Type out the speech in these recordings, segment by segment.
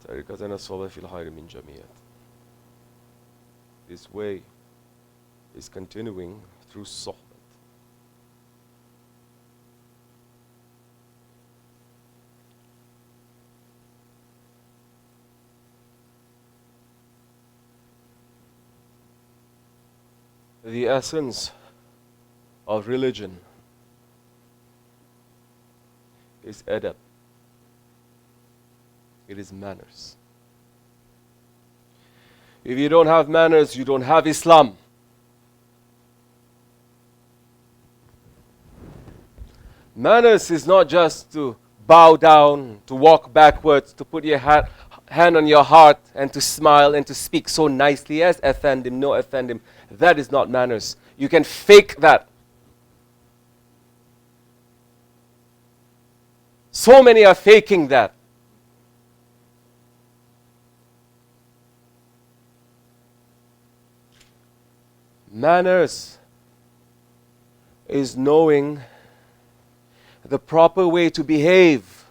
طريقتنا الصواب في الخير من جميع. This way is continuing through sohbet. The essence of religion is adab. It is manners. If you don't have manners, you don't have Islam. Manners is not just to bow down, to walk backwards, to put your hand on your heart and to smile and to speak so nicely. Yes, offend him, no offend him. That is not manners. You can fake that. So many are faking that. Manners is knowing the proper way to behave.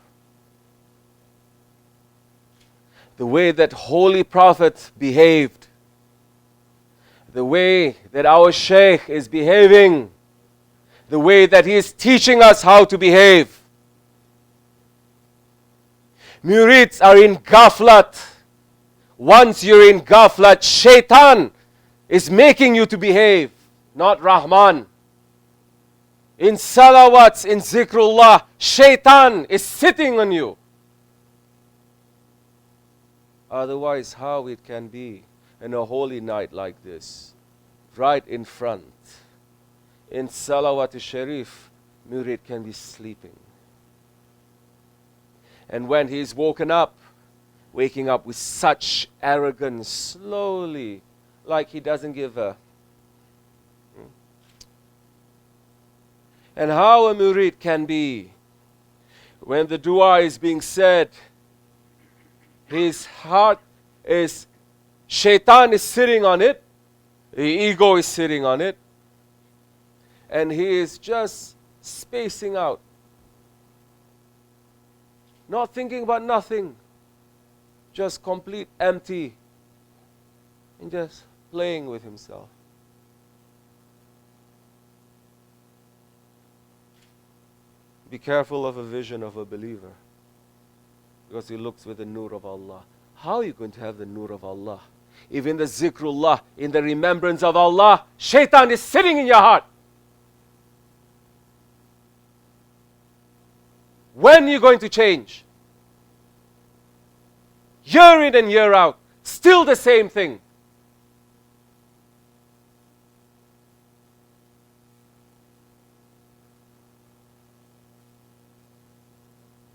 The way that Holy Prophet behaved. The way that our Shaykh is behaving. The way that he is teaching us how to behave. Murids are in ghaflat. Once you're in ghaflat, shaitan is making you to behave, not Rahman. In salawats, in zikrullah, shaitan is sitting on you. Otherwise, how it can be in a holy night like this, right in front, in salawat sharif, murid can be sleeping. And when he is woken up, waking up with such arrogance, slowly, like he doesn't give a. And how a murid can be, when the dua is being said, his heart is, shaitan is sitting on it, the ego is sitting on it, and he is just spacing out. Not thinking about nothing, just complete empty, and just playing with himself. Be careful of a vision of a believer, because he looks with the nur of Allah. How are you going to have the nur of Allah? If in the zikrullah, in the remembrance of Allah, shaitan is sitting in your heart. When are you going to change? Year in and year out, still the same thing.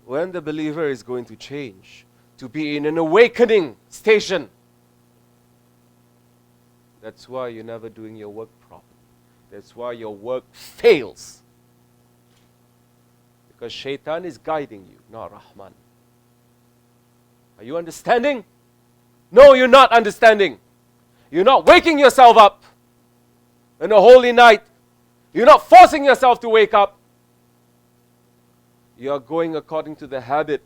When the believer is going to change, to be in an awakening station, that's why you're never doing your work properly. That's why your work fails. Because shaitan is guiding you, not Rahman. Are you understanding? No, you're not understanding. You're not waking yourself up in a holy night. You're not forcing yourself to wake up. You are going according to the habit.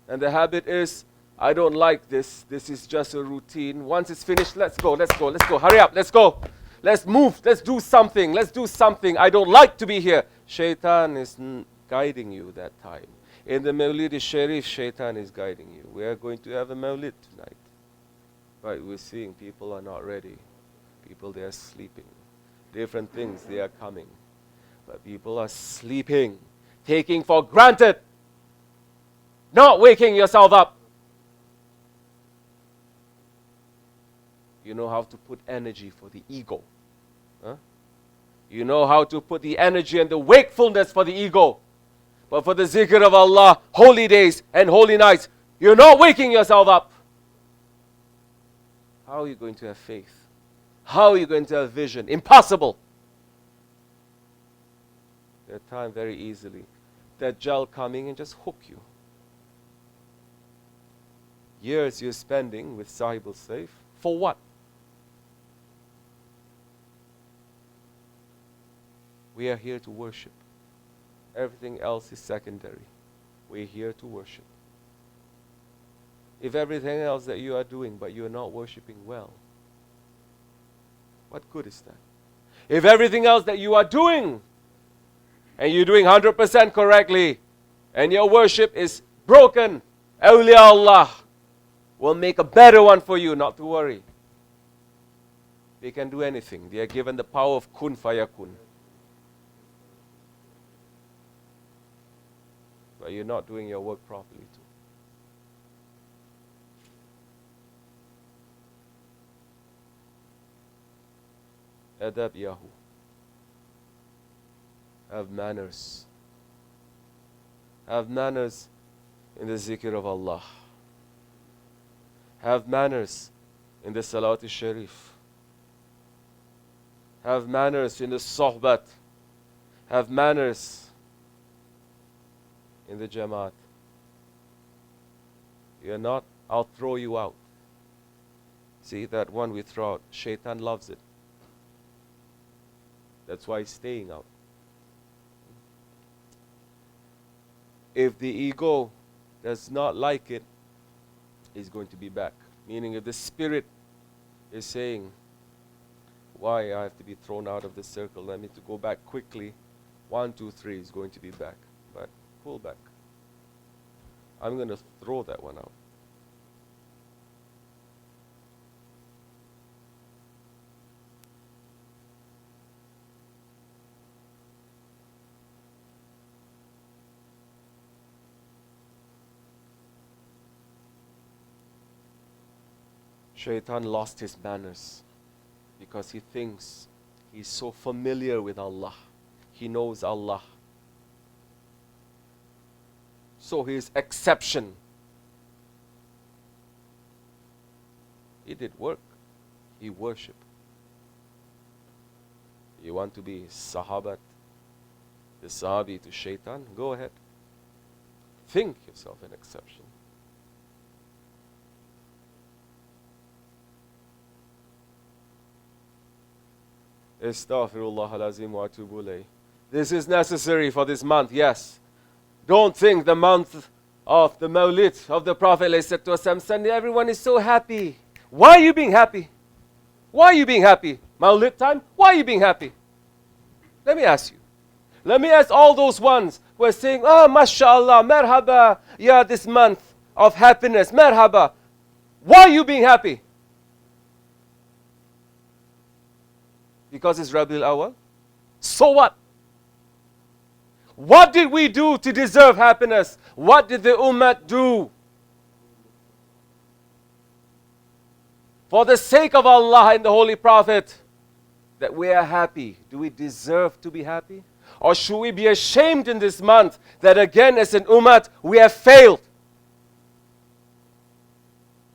And the habit is, I don't like this. This is just a routine. Once it's finished, let's go, let's go, let's go. Hurry up, let's go. Let's move, let's do something, let's do something. I don't like to be here. Shaitan is guiding you that time. In the Mawlid Sharif, shaitan is guiding you. We are going to have a Mawlid tonight. But we're seeing people are not ready. People, they are sleeping. Different things, they are coming. But people are sleeping, taking for granted, not waking yourself up. You know how to put energy for the ego. Huh? You know how to put the energy and the wakefulness for the ego. But for the zikr of Allah, holy days and holy nights, you're not waking yourself up. How are you going to have faith? How are you going to have vision? Impossible. There time very easily. Dajjal coming and just hook you. Years you're spending with Sahib al-Saif. For what? We are here to worship. Everything else is secondary. We're here to worship. If everything else that you are doing, but you are not worshipping well, what good is that? If everything else that you are doing, and you're doing 100% correctly, and your worship is broken, awliya Allah will make a better one for you, not to worry. They can do anything. They are given the power of kun fayakun. But you're not doing your work properly too. Adab Yahu. Have manners. Have manners in the zikr of Allah. Have manners in the Salat al-Sharif. Have manners in the Sohbat. Have manners in the Jamaat. You're not, I'll throw you out. See, that one we throw out, Shaitan loves it. That's why he's staying out. If the ego does not like it, he's going to be back. Meaning if the spirit is saying, why I have to be thrown out of the circle, let me to go back quickly, 1, 2, 3 is going to be back. But pull back. I'm going to throw that one out. Shaitan lost his manners because he thinks he's so familiar with Allah. He knows Allah. So his exception. He did work. He worshipped. You want to be Sahabat, the Sahabi to Shaitan? Go ahead. Think yourself an exception. Astaghfirullah al-azim wa atubu ilayh. This is necessary for this month, yes. Don't think the month of the Mawlid of the Prophet ﷺ, Sunday, everyone is so happy. Why are you being happy? Why are you being happy? Mawlid time? Why are you being happy? Let me ask you. Let me ask all those ones who are saying, oh, mashallah, marhaba, yeah, this month of happiness, marhaba. Why are you being happy? Because it's Rabiul Awal? So what? What did we do to deserve happiness? What did the Ummah do? For the sake of Allah and the Holy Prophet, that we are happy. Do we deserve to be happy? Or should we be ashamed in this month that again as an Ummah we have failed?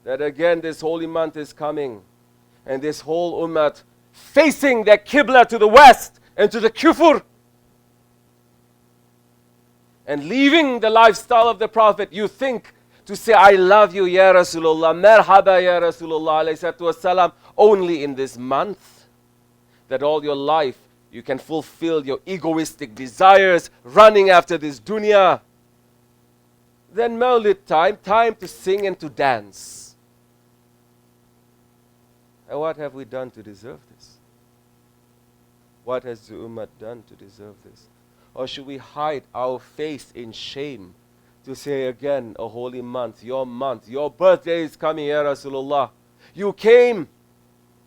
That again this holy month is coming and this whole Ummah facing their Qibla to the west and to the kufr and leaving the lifestyle of the Prophet. You think to say, I love you, Ya Rasulullah, marhaba, Ya Rasulullah, alayhi wasalam, only in this month, that all your life you can fulfill your egoistic desires, running after this dunya. Then Mawlid time to sing and to dance. And what have we done to deserve this? What has the Ummah done to deserve this? Or should we hide our face in shame to say again, a holy month, your birthday is coming, Ya Rasulullah. You came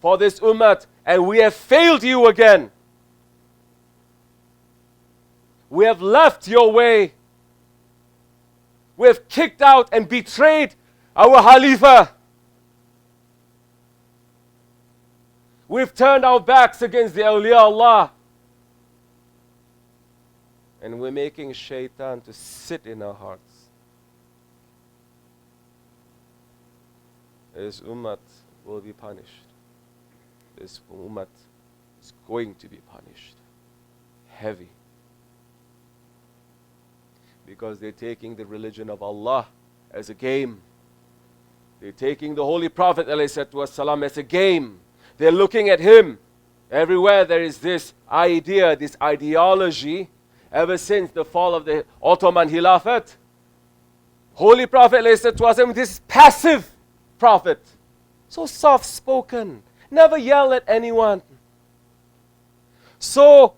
for this Ummah and we have failed you again. We have left your way. We have kicked out and betrayed our khalifah. We've turned our backs against the awliya Allah. And we're making shaitan to sit in our hearts. This ummah will be punished. This ummah is going to be punished. Heavy. Because they're taking the religion of Allah as a game. They're taking the Holy Prophet ﷺ as a game. They're looking at him. Everywhere there is this idea, this ideology, ever since the fall of the Ottoman Khilafat. Holy Prophet, this passive Prophet, so soft-spoken, never yell at anyone, so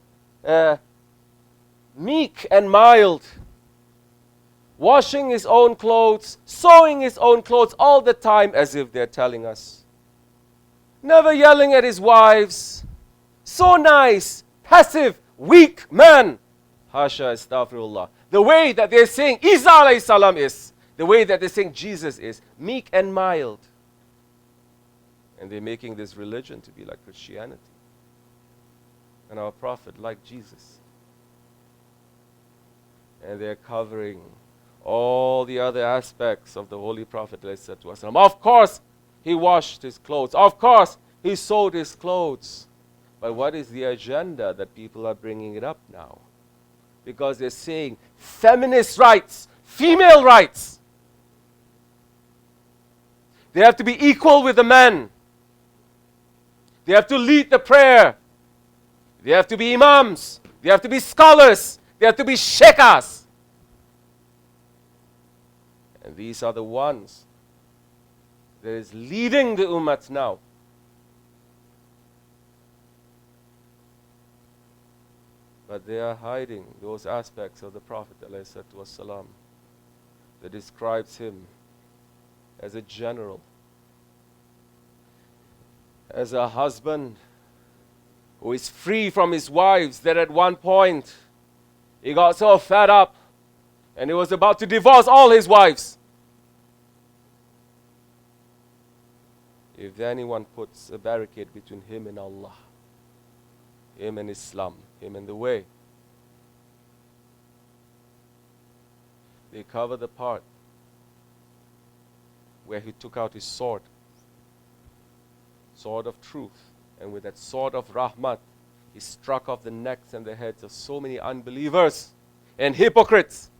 meek and mild, washing his own clothes, sewing his own clothes all the time, as if they're telling us. Never yelling at his wives. So nice, passive, weak man. Hasha, astaghfirullah. The way that they're saying Isa alayhi salam is, the way that they're saying Jesus is, meek and mild. And they're making this religion to be like Christianity. And our Prophet like Jesus. And they're covering all the other aspects of the Holy Prophet. Of course, he washed his clothes. Of course, he sewed his clothes. But what is the agenda that people are bringing it up now? Because they're saying feminist rights, female rights. They have to be equal with the men. They have to lead the prayer. They have to be imams. They have to be scholars. They have to be sheikhs. And these are the ones that is leading the ummah now. But they are hiding those aspects of the Prophet ﷺ that describes him as a general, as a husband who is free from his wives, that at one point he got so fed up and he was about to divorce all his wives. If anyone puts a barricade between him and Allah, him and Islam, him and the way, they cover the part where he took out his sword of truth, and with that sword of rahmat, he struck off the necks and the heads of so many unbelievers and hypocrites,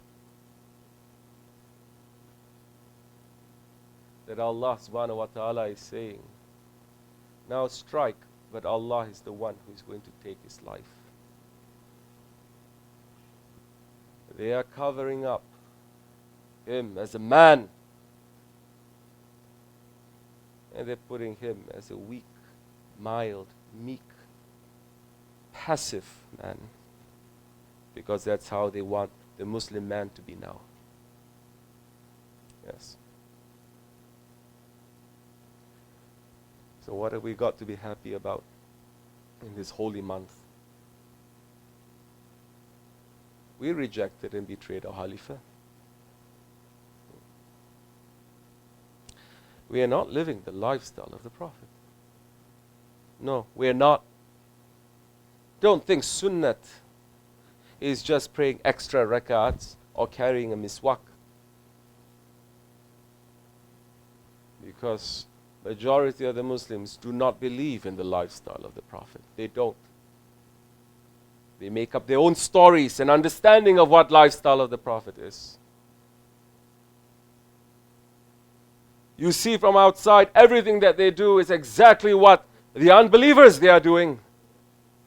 that Allah subhanahu wa ta'ala is saying, now strike, but Allah is the one who is going to take his life. They are covering up him as a man, and they're putting him as a weak, mild, meek, passive man, because that's how they want the Muslim man to be now. Yes. So what have we got to be happy about in this holy month? We rejected and betrayed our khalifah. We are not living the lifestyle of the Prophet. No, we are not. Don't think sunnat is just praying extra rakats or carrying a miswak. Because majority of the Muslims do not believe in the lifestyle of the Prophet. They don't. They make up their own stories and understanding of what lifestyle of the Prophet is. You see from outside, everything that they do is exactly what the unbelievers they are doing.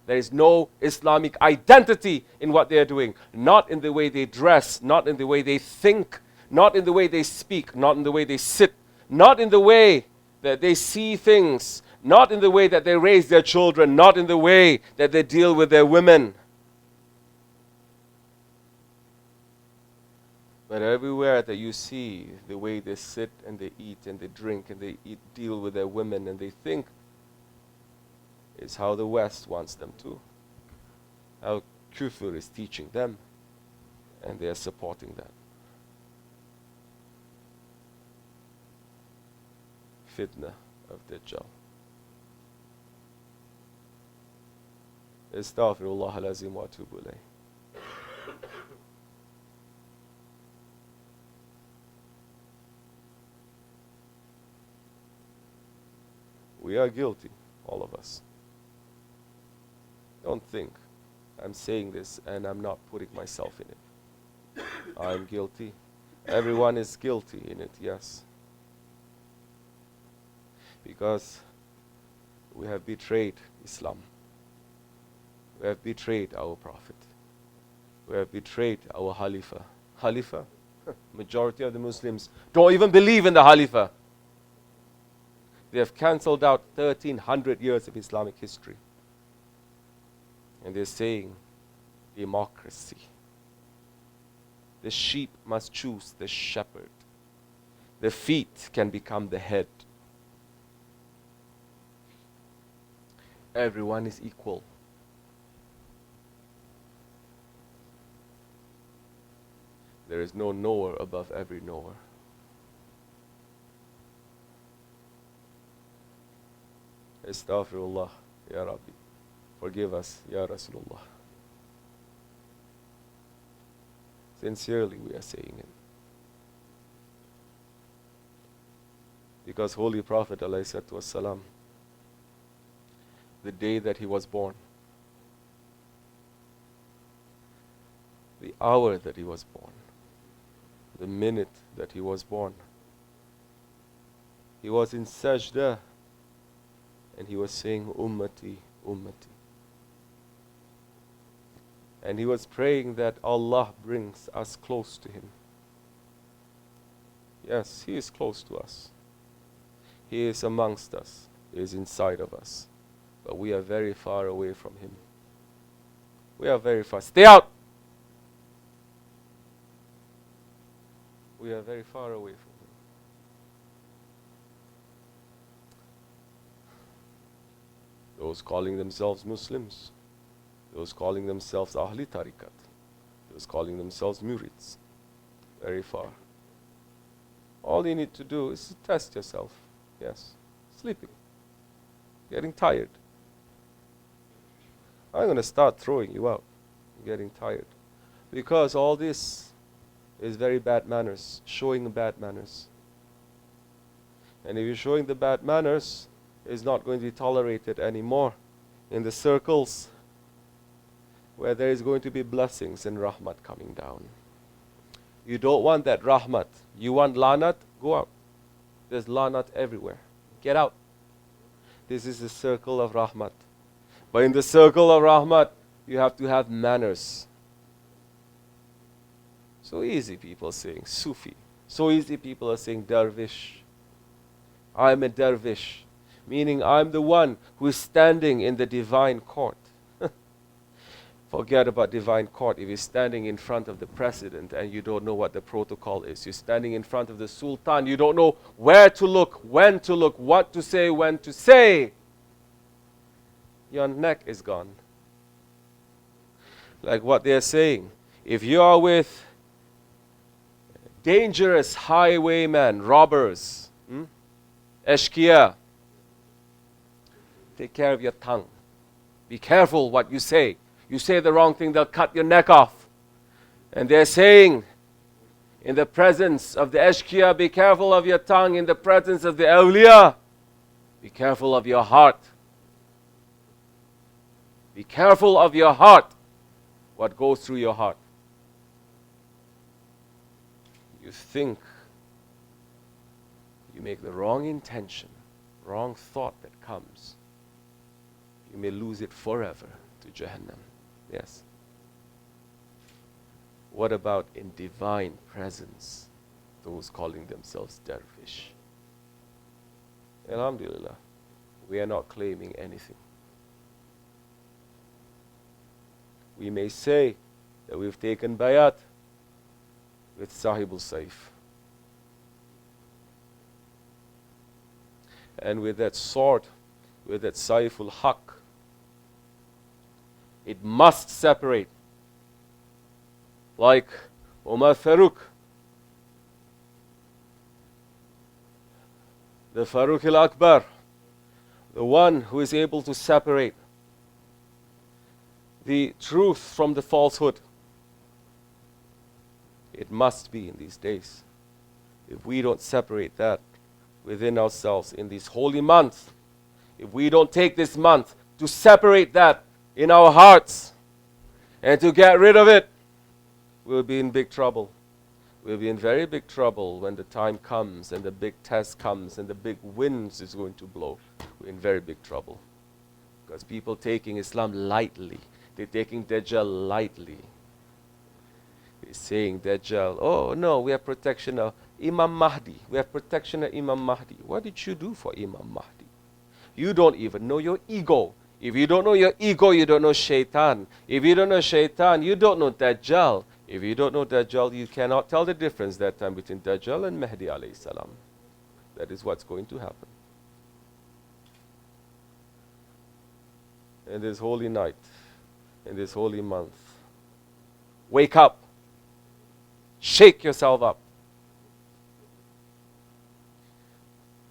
There is no Islamic identity in what they are doing. Not in the way they dress, not in the way they think, not in the way they speak, not in the way they sit, not in the way that they see things, not in the way that they raise their children, not in the way that they deal with their women. But everywhere that you see the way they sit and they eat and they drink and they deal with their women and they think is how the West wants them to. How kufr is teaching them, and they are supporting that. Fitna of Dajjal. Astaghfirullah al-azim wa atubu ilayh. We are guilty, all of us. Don't think I'm saying this and I'm not putting myself in it. I'm guilty. Everyone is guilty in it, yes. Because we have betrayed Islam. We have betrayed our Prophet. We have betrayed our Khalifah. Khalifah? Majority of the Muslims don't even believe in the Khalifah. They have cancelled out 1300 years of Islamic history. And they're saying democracy. The sheep must choose the shepherd. The feet can become the head. Everyone is equal. There is no knower above every knower. Astaghfirullah, Ya Rabbi. Forgive us, Ya Rasulullah. Sincerely we are saying it. Because Holy Prophet ﷺ, the day that he was born, the hour that he was born, the minute that he was born, he was in sajda and he was saying, Ummati, Ummati. And he was praying that Allah brings us close to him. Yes, he is close to us. He is amongst us. He is inside of us. But we are very far away from him. We are very far. Stay out! We are very far away from him. Those calling themselves Muslims, those calling themselves Ahli Tariqat, those calling themselves Murids, very far. All you need to do is to test yourself. Yes, sleeping, getting tired. I'm going to start throwing you out, getting tired. Because all this is very bad manners, showing bad manners. And if you're showing the bad manners, it's not going to be tolerated anymore in the circles where there is going to be blessings and rahmat coming down. You don't want that rahmat. You want lanat? Go out. There's lanat everywhere. Get out. This is the circle of rahmat. But in the circle of rahmat, you have to have manners. So easy people saying Sufi. So easy people are saying dervish. I'm a dervish. Meaning I'm the one who is standing in the divine court. Forget about divine court. If you're standing in front of the president and you don't know what the protocol is, you're standing in front of the sultan, you don't know where to look, when to look, what to say, when to say, your neck is gone. Like what they're saying. If you are with dangerous highwaymen, robbers, Eshkia, take care of your tongue. Be careful what you say. You say the wrong thing, they'll cut your neck off. And they're saying, in the presence of the Eshkia, be careful of your tongue. In the presence of the awliya, be careful of your heart. Be careful of your heart. What goes through your heart? You think, you make the wrong intention, wrong thought that comes. You may lose it forever to Jahannam. Yes. What about in divine presence? Those calling themselves dervish. Alhamdulillah, we are not claiming anything. We may say that we've taken bayat with Sahibul Saif. And with that sword, with that Saiful Haq, it must separate. Like Umar Farooq, the Farooq al-Akbar, the one who is able to separate the truth from the falsehood. It must be in these days. If we don't separate that within ourselves in this holy month, if we don't take this month to separate that in our hearts and to get rid of it, we'll be in big trouble. We'll be in very big trouble when the time comes and the big test comes and the big winds is going to blow. We're in very big trouble. Because people taking Islam lightly. They're taking Dajjal lightly. He's saying Dajjal, oh no, we have protection of Imam Mahdi. We have protection of Imam Mahdi. What did you do for Imam Mahdi? You don't even know your ego. If you don't know your ego, you don't know Shaitan. If you don't know Shaitan, you don't know Dajjal. If you don't know Dajjal, you cannot tell the difference that time between Dajjal and Mahdi alayhi salam. That is what's going to happen. In this holy night, in this holy month, wake up. Shake yourself up.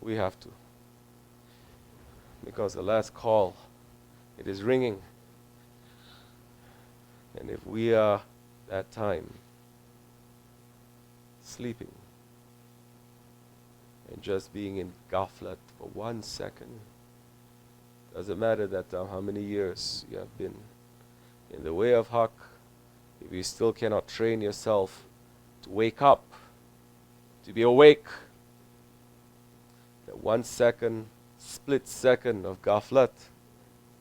We have to. Because the last call, it is ringing. And if we are that time sleeping and just being in ghaflat for 1 second, doesn't matter that how many years you have been in the way of haqq, if you still cannot train yourself to wake up, to be awake, that 1 second, split second of ghaflat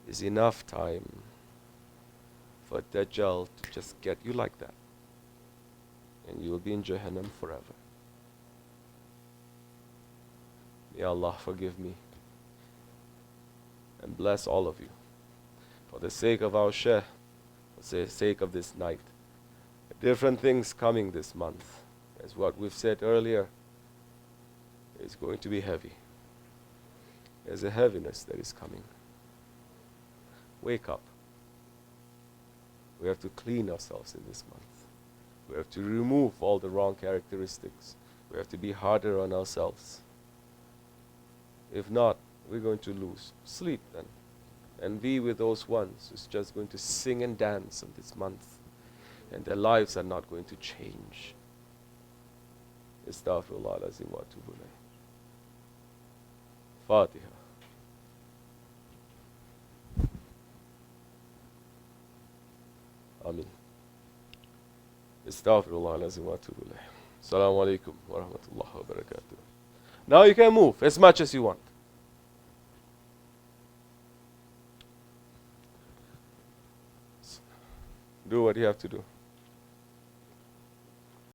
is enough time for Dajjal to just get you like that. And you will be in Jahannam forever. May Allah forgive me and bless all of you. For the sake of our Shaykh, for the sake of this night. Different things coming this month. As what we've said earlier, is going to be heavy. There's a heaviness that is coming. Wake up. We have to clean ourselves in this month. We have to remove all the wrong characteristics. We have to be harder on ourselves. If not, we're going to lose. Sleep then. And be with those ones who's just going to sing and dance in this month. And their lives are not going to change. Astaghfirullah lazim wa atubu ilayh. Fatiha. Amin. Astaghfirullah lazim wa atubu ilayh. Assalamu alaikum wa rahmatullahi wa barakatuh. Now you can move as much as you want. Do what you have to do.